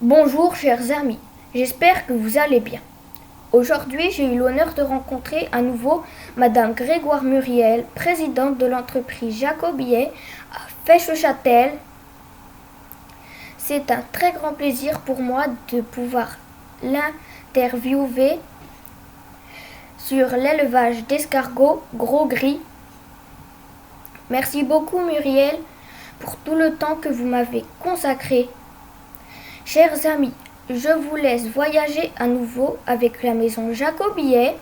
Bonjour chers amis, j'espère que vous allez bien. Aujourd'hui, j'ai eu l'honneur de rencontrer à nouveau Madame Grégoire Muriel, présidente de l'entreprise Jacobillet à Fesches-Châtel. C'est un très grand plaisir pour moi de pouvoir l'interviewer sur l'élevage d'escargots gros gris. Merci beaucoup Muriel pour tout le temps que vous m'avez consacré. Chers amis, je vous laisse voyager à nouveau avec la maison Jacobillet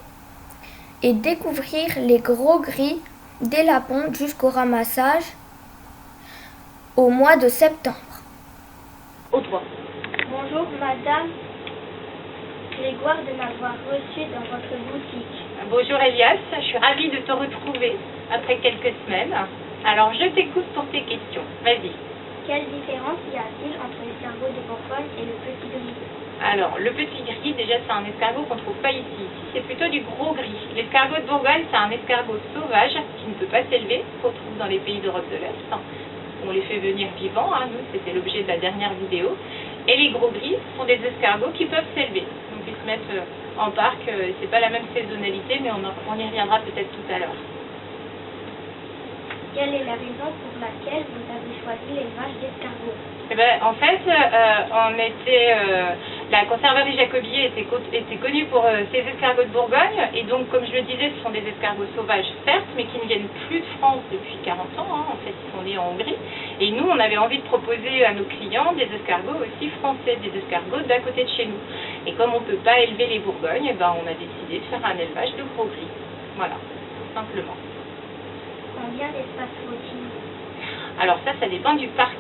et découvrir les gros gris dès la ponte jusqu'au ramassage au mois de septembre. Au droit. Bonjour Madame Grégoire de m'avoir reçue dans votre boutique. Bonjour Elias, je suis ravie de te retrouver après quelques semaines. Alors je t'écoute pour tes questions, vas-y. Quelle différence y a-t-il entre l'escargot de Bourgogne et le petit gris? Alors, le petit gris, déjà, c'est un escargot qu'on ne trouve pas ici. Ici, c'est plutôt du gros gris. L'escargot de Bourgogne, c'est un escargot sauvage qui ne peut pas s'élever, qu'on trouve dans les pays d'Europe de l'Est. On les fait venir vivants, nous, c'était l'objet de la dernière vidéo. Et les gros gris sont des escargots qui peuvent s'élever. Donc, ils se mettent en parc, c'est pas la même saisonnalité, mais on y reviendra peut-être tout à l'heure. Quelle est la raison pour laquelle vous avez choisi l'élevage d'escargots? En fait, la conserverie Jacobillet était connue pour ses escargots de Bourgogne, et donc, comme je le disais, ce sont des escargots sauvages, certes, mais qui ne viennent plus de France depuis 40 ans, en fait, ils sont nés en Hongrie, et nous, on avait envie de proposer à nos clients des escargots aussi français, des escargots d'à côté de chez nous. Et comme on ne peut pas élever les Bourgognes, on a décidé de faire un élevage de gros gris. Voilà, tout simplement. Combien d'espace faut-il? Alors ça dépend du parc.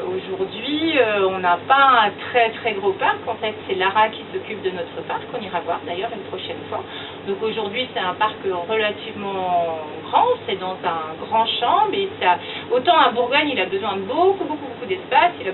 Aujourd'hui, on n'a pas un très très gros parc. En fait, c'est Lara qui s'occupe de notre parc. On ira voir d'ailleurs une prochaine fois. Donc aujourd'hui, c'est un parc relativement grand. C'est dans un grand champ. Mais autant à Bourgogne, il a besoin de beaucoup d'espace. Il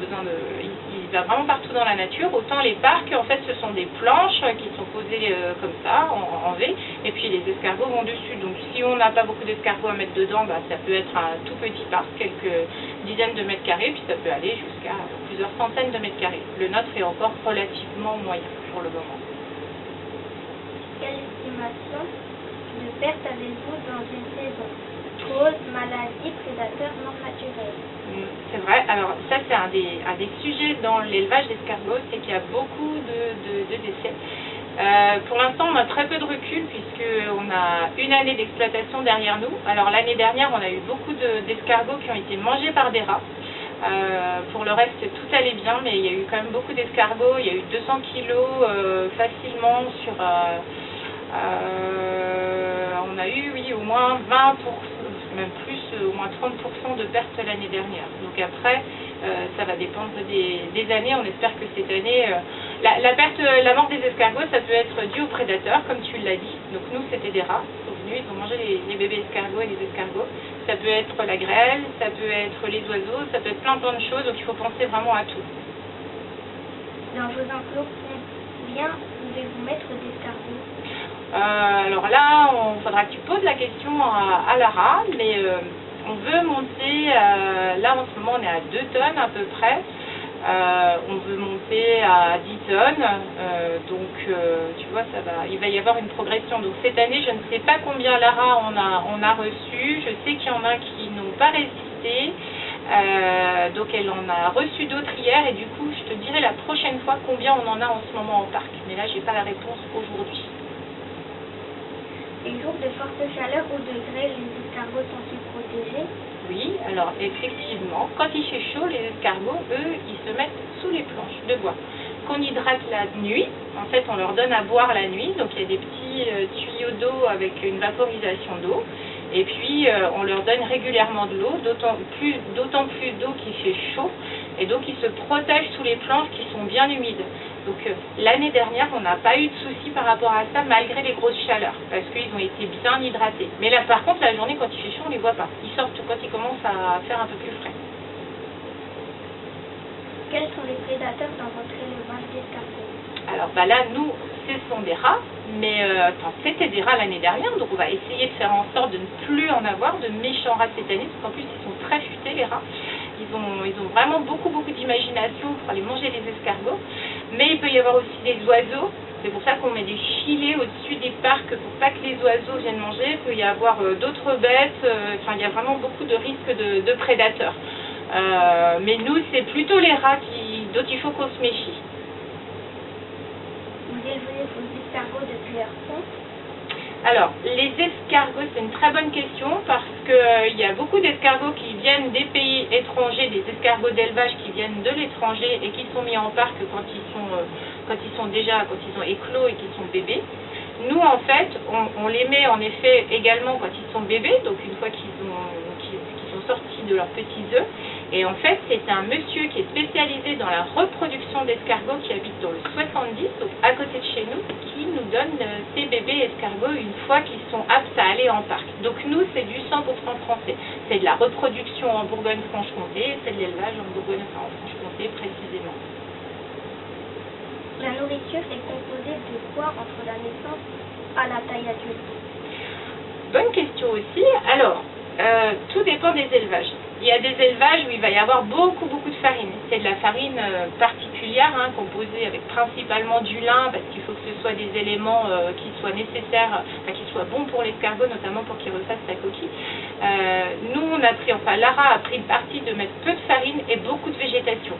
va vraiment partout dans la nature. Autant les parcs, en fait, ce sont des planches qui sont posées comme ça, en V, et puis les escargots vont dessus. Donc si on n'a pas beaucoup d'escargots à mettre dedans, ça peut être un tout petit parc, quelques dizaines de mètres carrés, puis ça peut aller jusqu'à plusieurs centaines de mètres carrés. Le nôtre est encore relativement moyen pour le moment. Quelle estimation de perte avez-vous dans une saison? Cause, maladie, prédateurs non naturels? C'est vrai, alors ça c'est un des sujets dans l'élevage d'escargots, c'est qu'il y a beaucoup de décès. Pour l'instant, on a très peu de recul puisqu'on a une année d'exploitation derrière nous. Alors l'année dernière, on a eu beaucoup d'escargots qui ont été mangés par des rats. Pour le reste, tout allait bien, mais il y a eu quand même beaucoup d'escargots. Il y a eu 200 kilos facilement sur... on a eu, oui, au moins 20%, même plus, au moins 30% de pertes l'année dernière. Donc après, ça va dépendre des années. On espère que cette année, la mort des escargots, ça peut être dû aux prédateurs, comme tu l'as dit. Donc nous, c'était des rats. Ils sont venus, ils ont mangé les bébés escargots et les escargots. Ça peut être la grêle, ça peut être les oiseaux, ça peut être plein de choses. Donc il faut penser vraiment à tout. Dans vos enclos, combien pouvez-vous mettre d'escargots? Alors là, il faudra que tu poses la question à Lara, mais on veut monter, là en ce moment on est à 2 tonnes à peu près, on veut monter à 10 tonnes, donc tu vois, il va y avoir une progression. Donc cette année, je ne sais pas combien Lara on a reçu, je sais qu'il y en a qui n'ont pas résisté, donc elle en a reçu d'autres hier, et du coup je te dirai la prochaine fois combien on en a en ce moment en parc, mais là j'ai pas la réponse aujourd'hui. Les jours de forte chaleur ou de grêle, les escargots sont-ils protégés? Oui, alors effectivement, quand il fait chaud, les escargots, eux, ils se mettent sous les planches de bois qu'on hydrate la nuit. En fait, on leur donne à boire la nuit, donc il y a des petits tuyaux d'eau avec une vaporisation d'eau. Et puis, on leur donne régulièrement de l'eau, d'autant plus d'eau qui fait chaud, et donc ils se protègent sous les planches qui sont bien humides. Donc l'année dernière, on n'a pas eu de soucis par rapport à ça, malgré les grosses chaleurs, parce qu'ils ont été bien hydratés. Mais là, par contre, la journée, quand il fait chaud, on ne les voit pas. Ils sortent quand il commence à faire un peu plus frais. Quels sont les prédateurs dans votre élevage d'escargots? Alors là, nous, ce sont des rats, mais c'était des rats l'année dernière, donc on va essayer de faire en sorte de ne plus en avoir de méchants rats cette année, parce qu'en plus, ils sont très futés, les rats. ils ont vraiment beaucoup d'imagination pour aller manger les escargots. Mais il peut y avoir aussi des oiseaux. C'est pour ça qu'on met des filets au-dessus des parcs pour pas que les oiseaux viennent manger. Il peut y avoir d'autres bêtes. Il y a vraiment beaucoup de risques de prédateurs. Mais nous, c'est plutôt les rats dont il faut qu'on se méfie. Vous élevez vos escargots depuis leur pont? Alors, les escargots, c'est une très bonne question parce qu'il y a beaucoup d'escargots qui viennent des pays étrangers, des escargots d'élevage qui viennent de l'étranger et qui sont mis en parc quand ils ont éclos et qu'ils sont bébés. Nous, en fait, on les met en effet également quand ils sont bébés, donc une fois qu'ils sont sortis de leurs petits œufs. Et en fait, c'est un monsieur qui est spécialisé dans la reproduction d'escargots qui habite dans le 70, donc à côté de chez nous, qui nous donne ces bébés escargots une fois qu'ils sont aptes à aller en parc. Donc nous, c'est du 100% français. C'est de la reproduction en Bourgogne-Franche-Comté, c'est de l'élevage en Bourgogne-Franche-Comté précisément. La nourriture est composée de quoi entre la naissance à la taille adulte? Bonne question aussi. Alors, tout dépend des élevages. Il y a des élevages où il va y avoir beaucoup de farine. C'est de la farine particulière, composée avec principalement du lin, parce qu'il faut que ce soit des éléments qui soient nécessaires, qui soient bons pour l'escargot, notamment pour qu'il refasse sa coquille. Nous, Lara a pris le parti de mettre peu de farine et beaucoup de végétation.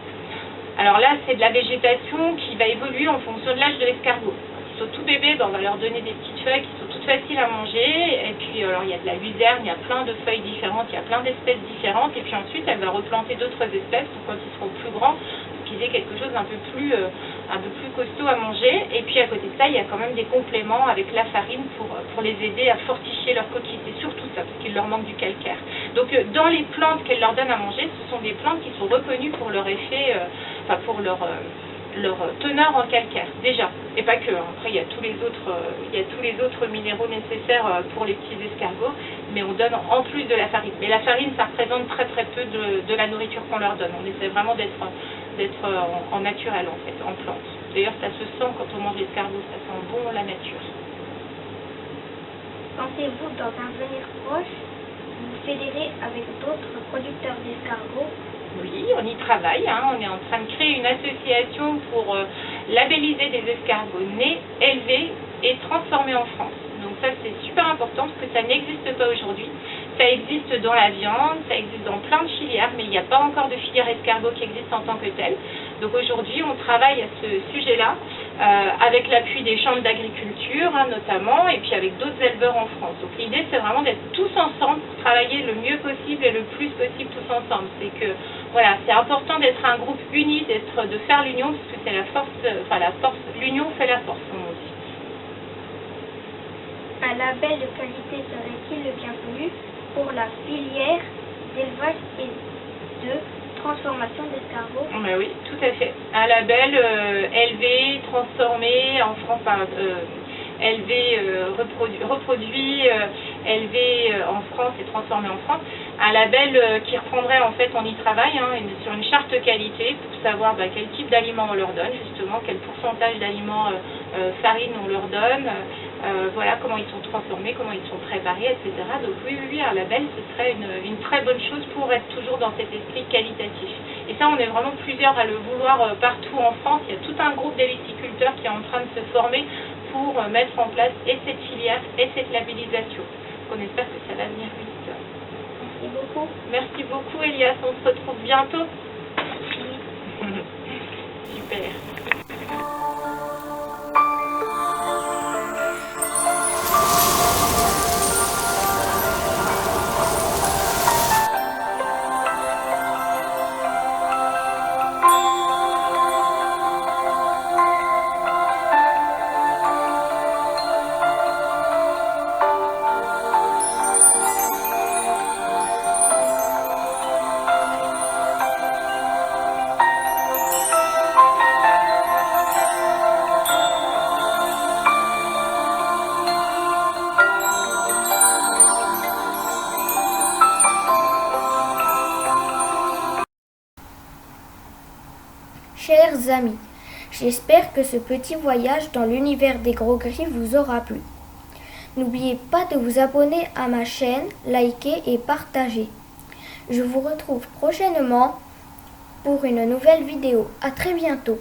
Alors là, c'est de la végétation qui va évoluer en fonction de l'âge de l'escargot. Ils sont tout bébés, on va leur donner des petites feuilles qui sont toutes faciles à manger. Et puis, alors, il y a de la luzerne, il y a plein de feuilles différentes, il y a plein d'espèces différentes. Et puis ensuite, elle va replanter d'autres espèces pour quand ils seront plus grands, pour qu'ils aient quelque chose un peu plus costaud à manger. Et puis, à côté de ça, il y a quand même des compléments avec la farine pour les aider à fortifier leur coquille. C'est surtout ça, parce qu'il leur manque du calcaire. Donc, dans les plantes qu'elle leur donne à manger, ce sont des plantes qui sont reconnues pour leur effet, pour leur teneur en calcaire, déjà, et pas que. Après, il y a tous les autres minéraux nécessaires pour les petits escargots, mais on donne en plus de la farine. Mais la farine, ça représente très peu de la nourriture qu'on leur donne. On essaie vraiment d'être en naturel, en fait, en plante. D'ailleurs, ça se sent quand on mange l'escargot, ça sent bon la nature. Pensez-vous, dans un avenir proche, vous fédérer avec d'autres producteurs d'escargots? Oui, on y travaille. On est en train de créer une association pour labelliser des escargots nés, élevés et transformés en France. Donc ça, c'est super important parce que ça n'existe pas aujourd'hui. Ça existe dans la viande, ça existe dans plein de filières, mais il n'y a pas encore de filière escargot qui existe en tant que telle. Donc aujourd'hui, on travaille à ce sujet-là avec l'appui des chambres d'agriculture notamment, et puis avec d'autres éleveurs en France. Donc l'idée, c'est vraiment d'être tous ensemble pour travailler le mieux possible et le plus possible tous ensemble. C'est que voilà, c'est important d'être un groupe uni, de faire l'union, parce que c'est la force, l'union fait la force, comme on dit. Un label de qualité serait-il le bienvenu pour la filière d'élevage et de transformation d'escargots? Oui, tout à fait. Un label élevé, transformé en France, élevé, reproduit, élevé en France et transformé en France. Un label qui reprendrait, en fait, on y travaille, sur une charte qualité pour savoir quel type d'aliments on leur donne, justement, quel pourcentage d'aliments farine on leur donne, voilà, comment ils sont transformés, comment ils sont préparés, etc. Donc oui, un label, ce serait une très bonne chose pour être toujours dans cet esprit qualitatif. Et ça, on est vraiment plusieurs à le vouloir partout en France. Il y a tout un groupe de viticulteurs qui est en train de se former pour mettre en place et cette filière et cette labellisation. Donc on espère que ça va venir vite. Merci beaucoup. Merci beaucoup, Elias. On se retrouve bientôt. Super. Chers amis, j'espère que ce petit voyage dans l'univers des gros gris vous aura plu. N'oubliez pas de vous abonner à ma chaîne, liker et partager. Je vous retrouve prochainement pour une nouvelle vidéo. À très bientôt.